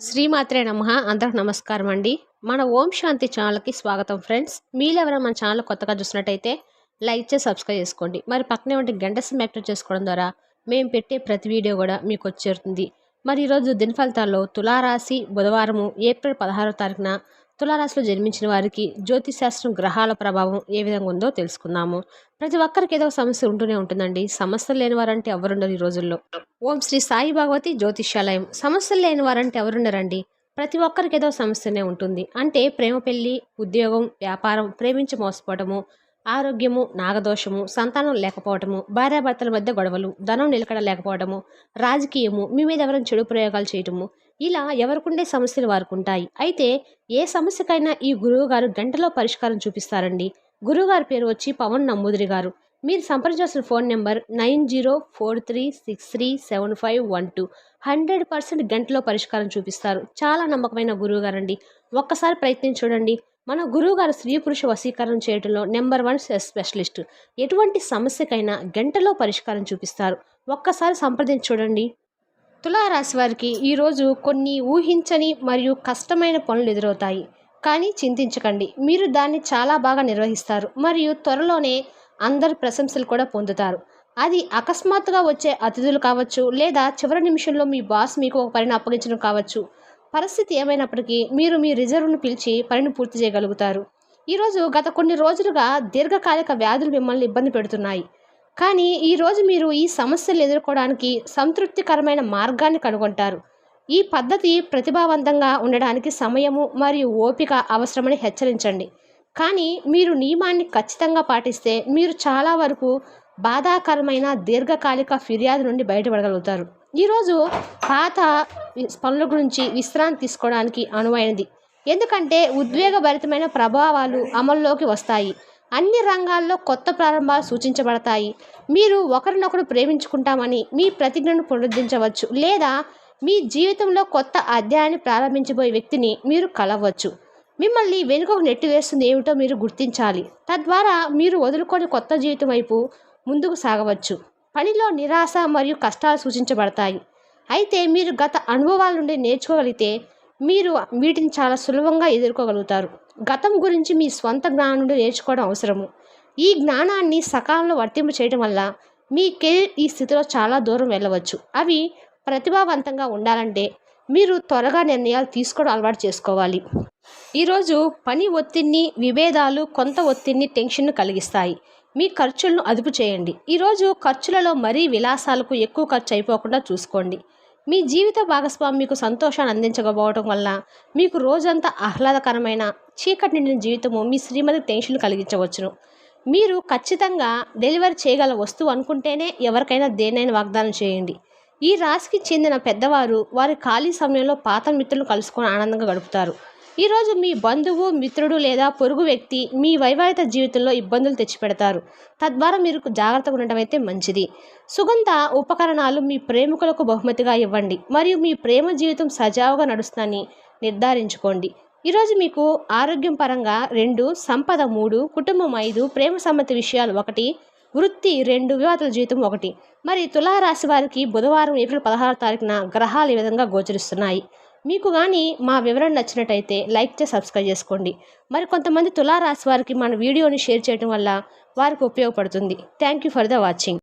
శ్రీమాత్రే నమః. అందరికి నమస్కారం అండి. మన ఓం శాంతి ఛానల్కి స్వాగతం ఫ్రెండ్స్. మీరెవరైనా మన ఛానల్ కొత్తగా చూసినట్టయితే లైక్ చేసి సబ్స్క్రైబ్ చేసుకోండి. మరి పక్కనే ఉంటే గంట సింబల్ యాక్టివేట్ చేసుకోవడం ద్వారా మేము పెట్టే ప్రతి వీడియో కూడా మీకు వచ్చేరుతుంది. మరి ఈరోజు దిన ఫలితాల్లో తులారాశి బుధవారము ఏప్రిల్ 16వ తారీఖున తులారాశిలో జన్మించిన వారికి జ్యోతిశాస్త్రం గ్రహాల ప్రభావం ఏ విధంగా ఉందో తెలుసుకుందాము. ప్రతి ఒక్కరికి ఏదో ఒక సమస్య ఉంటూనే ఉంటుందండి. సమస్యలు లేని వారంటే ఎవరుండరు ఈ రోజుల్లో. ఓం శ్రీ సాయి భగవతి జ్యోతిష్యాలయం. సమస్యలు లేని వారంటే ఎవరుండరండి. ప్రతి ఒక్కరికి ఏదో సమస్యనే ఉంటుంది. అంటే ప్రేమ, పెళ్లి, ఉద్యోగం, వ్యాపారం, ప్రేమించి మోసపోవటము, ఆరోగ్యము, నాగదోషము, సంతానం లేకపోవటము, భార్యాభర్తల మధ్య గొడవలు, ధనం నిలకడ లేకపోవటము, రాజకీయము, మీ మీద ఎవరైనా చెడు ప్రయోగాలు చేయటము, ఇలా ఎవరికుండే సమస్యలు వారికి ఉంటాయి. అయితే ఏ సమస్యకైనా ఈ గురువు గారు గంటలో పరిష్కారం చూపిస్తారండి. గురువుగారి పేరు వచ్చి పవన్ నంబూదిరి గారు. మీరు సంప్రదించాల్సిన ఫోన్ నెంబర్ 9043637512. 100% గంటలో పరిష్కారం చూపిస్తారు. చాలా నమ్మకమైన గురువు గారండి. ఒక్కసారి ప్రయత్నం చూడండి. మన గురువు గారు స్త్రీ పురుష వశీకరణ చేయడంలో నెంబర్ 1 స్పెషలిస్ట్. ఎటువంటి సమస్యకైనా గంటలో పరిష్కారం చూపిస్తారు. ఒక్కసారి సంప్రదించి చూడండి. తులారాశి వారికి ఈరోజు కొన్ని ఊహించని మరియు కష్టమైన పనులు ఎదురవుతాయి. కానీ చింతించకండి, మీరు దాన్ని చాలా బాగా నిర్వహిస్తారు మరియు త్వరలోనే అందరి ప్రశంసలు కూడా పొందుతారు. అది అకస్మాత్తుగా వచ్చే అతిథులు కావచ్చు, లేదా చివరి నిమిషంలో మీ బాస్ మీకు ఒక పనిని అప్పగించడం కావచ్చు. పరిస్థితి ఏమైనప్పటికీ మీరు మీ రిజర్వ్ను పిలిచి పనిని పూర్తి చేయగలుగుతారు. ఈరోజు గత కొన్ని రోజులుగా దీర్ఘకాలిక వ్యాధులు మిమ్మల్ని ఇబ్బంది పెడుతున్నాయి. కానీ ఈరోజు మీరు ఈ సమస్యలు ఎదుర్కోవడానికి సంతృప్తికరమైన మార్గాన్ని కనుగొంటారు. ఈ పద్ధతి ప్రతిభావంతంగా ఉండడానికి సమయము మరియు ఓపిక అవసరమని హెచ్చరించండి. కానీ మీరు నియమాన్ని ఖచ్చితంగా పాటిస్తే మీరు చాలా వరకు బాధాకరమైన దీర్ఘకాలిక ఫిర్యాదు నుండి బయటపడగలుగుతారు. ఈరోజు పాత పనుల గురించి విశ్రాంతి తీసుకోవడానికి అనువైనది. ఎందుకంటే ఉద్వేగభరితమైన ప్రభావాలు అమల్లోకి వస్తాయి. అన్ని రంగాల్లో కొత్త ప్రారంభాలు సూచించబడతాయి. మీరు ఒకరినొకరు ప్రేమించుకుంటామని మీ ప్రతిజ్ఞను పునరుద్ధరించవచ్చు, లేదా మీ జీవితంలో కొత్త అధ్యాయాన్ని ప్రారంభించబోయే వ్యక్తిని మీరు కలవచ్చు. మిమ్మల్ని వెనుకకు నెట్టివేస్తుంది ఏమిటో మీరు గుర్తించాలి. తద్వారా మీరు వదులుకొని కొత్త జీవితం వైపు ముందుకు సాగవచ్చు. పనిలో నిరాశ మరియు కష్టాలు సూచించబడతాయి. అయితే మీరు గత అనుభవాల నుండి నేర్చుకోగలిగితే మీరు వీటిని చాలా సులభంగా ఎదుర్కోగలుగుతారు. గతం గురించి మీ స్వంత జ్ఞానం నుండి నేర్చుకోవడం అవసరము. ఈ జ్ఞానాన్ని సకాలంలో వర్తింపు చేయడం వల్ల మీ కెరీర్ ఈ స్థితిలో చాలా దూరం వెళ్ళవచ్చు. అవి ప్రతిభావంతంగా ఉండాలంటే మీరు త్వరగా నిర్ణయాలు తీసుకోవడం అలవాటు చేసుకోవాలి. ఈరోజు పని ఒత్తిడిని, విభేదాలు కొంత ఒత్తిడిని, టెన్షన్ను కలిగిస్తాయి. మీ ఖర్చులను అదుపు చేయండి. ఈరోజు ఖర్చులలో మరీ విలాసాలకు ఎక్కువ ఖర్చు అయిపోకుండా చూసుకోండి. మీ జీవిత భాగస్వామి మీకు సంతోషాన్ని అందించకపోవడం వల్ల మీకు రోజంతా ఆహ్లాదకరమైన చీకటి నిండిన జీవితము మీ శ్రీమతికి టెన్షన్ కలిగించవచ్చును. మీరు ఖచ్చితంగా డెలివరీ చేయగల వస్తువు అనుకుంటేనే ఎవరికైనా దేన్నైనా వాగ్దానం చేయండి. ఈ రాశికి చెందిన పెద్దవారు వారి ఖాళీ సమయంలో పాత మిత్రులను కలుసుకొని ఆనందంగా గడుపుతారు. ఈరోజు మీ బంధువు, మిత్రుడు లేదా పొరుగు వ్యక్తి మీ వైవాహిక జీవితంలో ఇబ్బందులు తెచ్చిపెడతారు. తద్వారా మీరు జాగ్రత్తగా ఉండటం అయితే మంచిది. సుగంధ ఉపకరణాలు మీ ప్రేమికులకు బహుమతిగా ఇవ్వండి మరియు మీ ప్రేమ జీవితం సజావుగా నడుస్తుందని నిర్ధారించుకోండి. ఈరోజు మీకు ఆరోగ్యం పరంగా 2, సంపద 3, కుటుంబం 5, ప్రేమ సంబంధిత విషయాలు 1, వృత్తి 2, వివాహాల జీవితం 1. మరి తులారాశి వారికి బుధవారం ఏప్రిల్ 16వ తారీఖున గ్రహాలు ఈ విధంగా గోచరిస్తున్నాయి. మీకు కానీ మా వివరణ నచ్చినట్టయితే లైక్ చేసి సబ్స్క్రైబ్ చేసుకోండి. మరి కొంతమంది తులారాశి వారికి మన వీడియోని షేర్ చేయడం వల్ల వారికి ఉపయోగపడుతుంది. Thank you for the watching.